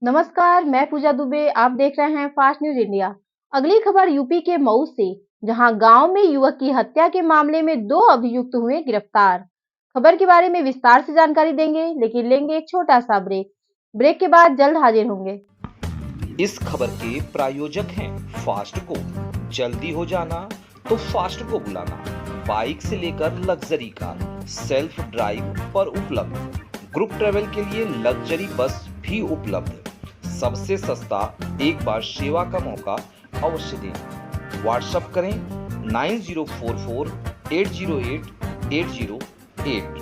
नमस्कार, मैं पूजा दुबे। आप देख रहे हैं फास्ट न्यूज इंडिया। अगली खबर यूपी के मऊ से, जहां गांव में युवक की हत्या के मामले में 2 अभियुक्त हुए गिरफ्तार। खबर के बारे में विस्तार से जानकारी देंगे, लेकिन लेंगे एक छोटा सा ब्रेक के बाद जल्द हाजिर होंगे। इस खबर के प्रायोजक हैं फास्ट को। जल्दी हो जाना तो फास्ट को बुलाना। बाइक से लेकर लग्जरी कार, सेल्फ ड्राइव पर उपलब्ध। ग्रुप ट्रेवल के लिए लग्जरी बस भी उपलब्ध। सबसे सस्ता एक बार सेवा का मौका अवश्य दें। व्हाट्सएप करें 9044808808।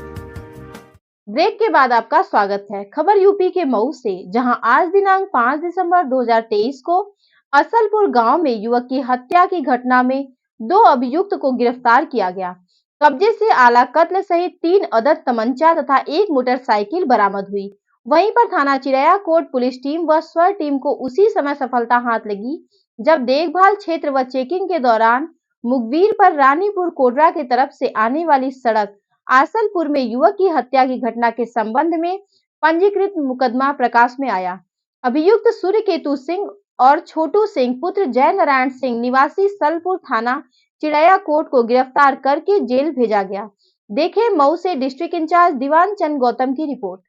ब्रेक के बाद आपका स्वागत है। खबर यूपी के मऊ से, जहां आज दिनांक 5 दिसंबर 2023 को असलपुर गांव में युवक की हत्या की घटना में 2 अभियुक्त को गिरफ्तार किया गया। कब्जे से आला कत्ल सहित 3 अदद तमंचा तथा 1 मोटरसाइकिल बरामद हुई। वहीं पर थाना चिरैया कोट पुलिस टीम व स्वर टीम को उसी समय सफलता हाथ लगी जब देखभाल क्षेत्र व चेकिंग के दौरान मुखबिर पर रानीपुर कोडरा की तरफ से आने वाली सड़क आसलपुर में युवक की हत्या की घटना के संबंध में पंजीकृत मुकदमा प्रकाश में आया। अभियुक्त सूर्यकेतु सिंह और छोटू सिंह पुत्र जय नारायण सिंह निवासी सलपुर थाना चिरैया कोट को गिरफ्तार करके जेल भेजा गया। देखें मऊ से डिस्ट्रिक्ट इंचार्ज दीवान चंद गौतम की रिपोर्ट।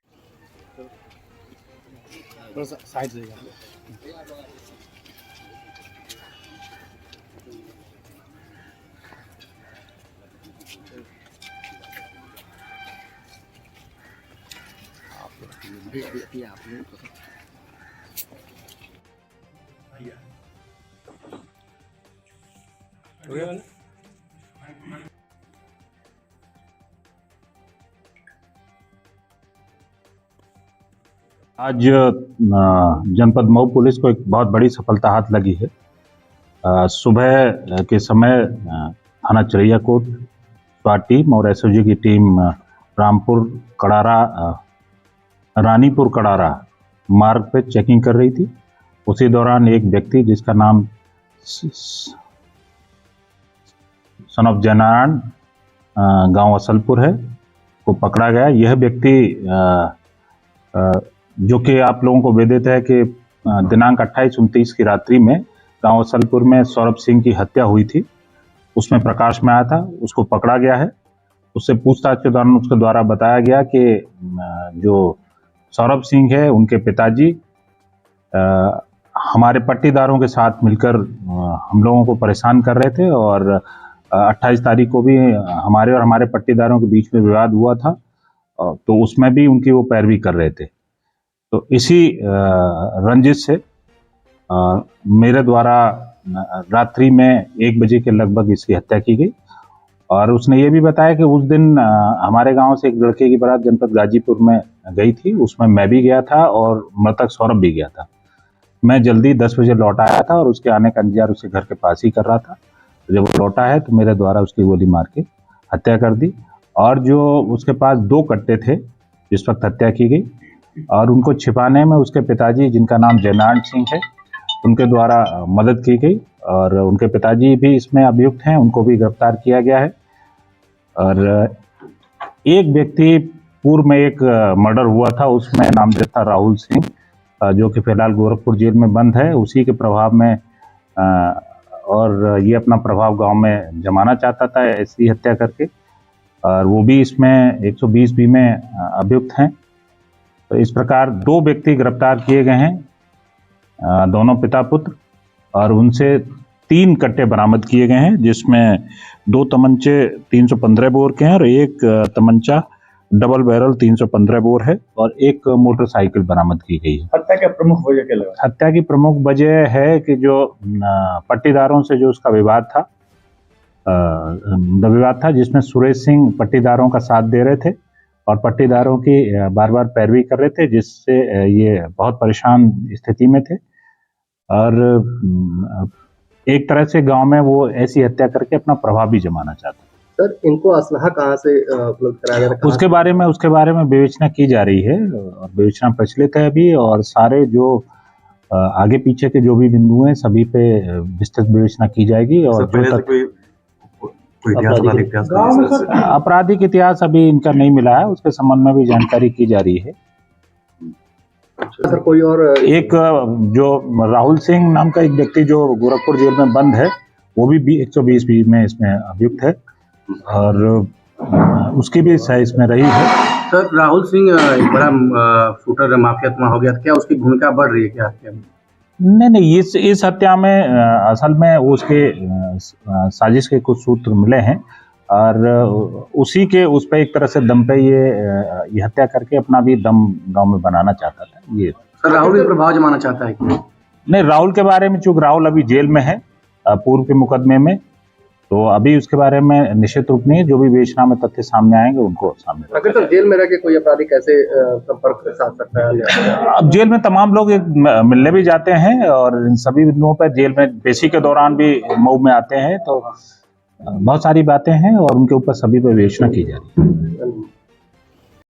साइड देगा। आज जनपद मऊ पुलिस को एक बहुत बड़ी सफलता हाथ लगी है। सुबह के समय थाना चिरैया कोट स्वाट टीम और एसओजी की टीम रानीपुर कड़ारा मार्ग पे चेकिंग कर रही थी। उसी दौरान एक व्यक्ति जिसका नाम सन ऑफ जयनारायण गांव असलपुर है को पकड़ा गया। यह व्यक्ति जो कि आप लोगों को विदित है कि दिनांक 28-29 की रात्रि में गांव असलपुर में सौरभ सिंह की हत्या हुई थी, उसमें प्रकाश में आया था। उसको पकड़ा गया है। उससे पूछताछ के दौरान उसके द्वारा बताया गया कि जो सौरभ सिंह है उनके पिताजी हमारे पट्टीदारों के साथ मिलकर हम लोगों को परेशान कर रहे थे और 28 तारीख को भी हमारे और हमारे पट्टीदारों के बीच में विवाद हुआ था, तो उसमें भी उनकी वो पैरवी कर रहे थे। तो इसी रंजिश से मेरे द्वारा रात्रि में 1 बजे के लगभग इसकी हत्या की गई। और उसने ये भी बताया कि उस दिन हमारे गांव से एक लड़के की बारात जनपद गाजीपुर में गई थी, उसमें मैं भी गया था और मृतक सौरभ भी गया था। मैं जल्दी 10 बजे लौट आया था और उसके आने का इंतजार उसके घर के पास ही कर रहा था। तो जब वो लौटा है तो मेरे द्वारा उसकी गोली मार के हत्या कर दी। और जो उसके पास 2 कट्टे थे जिस वक्त हत्या की गई, और उनको छिपाने में उसके पिताजी जिनका नाम जयनारायण सिंह है उनके द्वारा मदद की गई। और उनके पिताजी भी इसमें अभियुक्त हैं, उनको भी गिरफ्तार किया गया है। और एक व्यक्ति पूर्व में एक मर्डर हुआ था, उसमें नामजद था राहुल सिंह, जो कि फिलहाल गोरखपुर जेल में बंद है। उसी के प्रभाव में और ये अपना प्रभाव गांव में जमाना चाहता था ऐसी हत्या करके, और वो भी इसमें 120 बी में अभियुक्त हैं। तो इस प्रकार 2 व्यक्ति गिरफ्तार किए गए हैं, दोनों पिता पुत्र, और उनसे 3 कट्टे बरामद किए गए हैं, जिसमें 2 तमंचे 315 बोर के हैं और 1 तमंचा डबल बैरल 315 बोर है, और 1 मोटरसाइकिल बरामद की गई है। हत्या का प्रमुख वजह क्या लगा? हत्या की प्रमुख वजह है कि जो पट्टीदारों से जो उसका विवाद था, जिसमें सुरेश सिंह पट्टीदारों का साथ दे रहे थे और पट्टीदारों की बार बार पैरवी कर रहे थे, जिससे ये बहुत परेशान स्थिति में थे। और एक तरह से गांव में वो ऐसी हत्या करके अपना प्रभाव भी जमाना चाहते। सर, इनको असलहा कहाँ से उपलब्ध कराया गया? उसके बारे में विवेचना की जा रही है और विवेचना प्रचलित है अभी, और सारे जो आगे पीछे के जो भी बिंदु हैं सभी पे विस्तृत विवेचना की जाएगी। और आपराधिक इतिहास अभी इनका नहीं मिला है, उसके संबंध में भी जानकारी की जा रही है। सर कोई और एक जो राहुल सिंह नाम का एक व्यक्ति जो गोरखपुर जेल में बंद है, वो भी 120 बी में इसमें अभियुक्त है और उसकी भी सह इसमें रही है। सर राहुल सिंह एक बड़ा शूटर माफिया हो गया, क्या उसकी भूमिका बढ़ रही है क्या हत्या में? नहीं, इस हत्या में असल में उसके साजिश के कुछ सूत्र मिले हैं और उसी के उस पर एक तरह से दम पे ये हत्या करके अपना भी दम गांव में बनाना चाहता था ये। सर राहुल भी प्रभाव जमाना चाहता है क्या? नहीं, राहुल के बारे में, चूंकि राहुल अभी जेल में है पूर्व के मुकदमे में, तो अभी उसके बारे में निश्चित रूप नहीं, जो भी विवेचना में तथ्य सामने आएंगे उनको सामने। अगर तो जेल में रह के कोई अपराधी कैसे संपर्क साध सकता है? अब जेल में तमाम लोग मिलने भी जाते हैं और इन सभी बिंदुओं पर जेल में पेशी के दौरान भी मऊ में आते हैं, तो बहुत सारी बातें हैं और उनके ऊपर सभी पर विवेचना की जा रही है।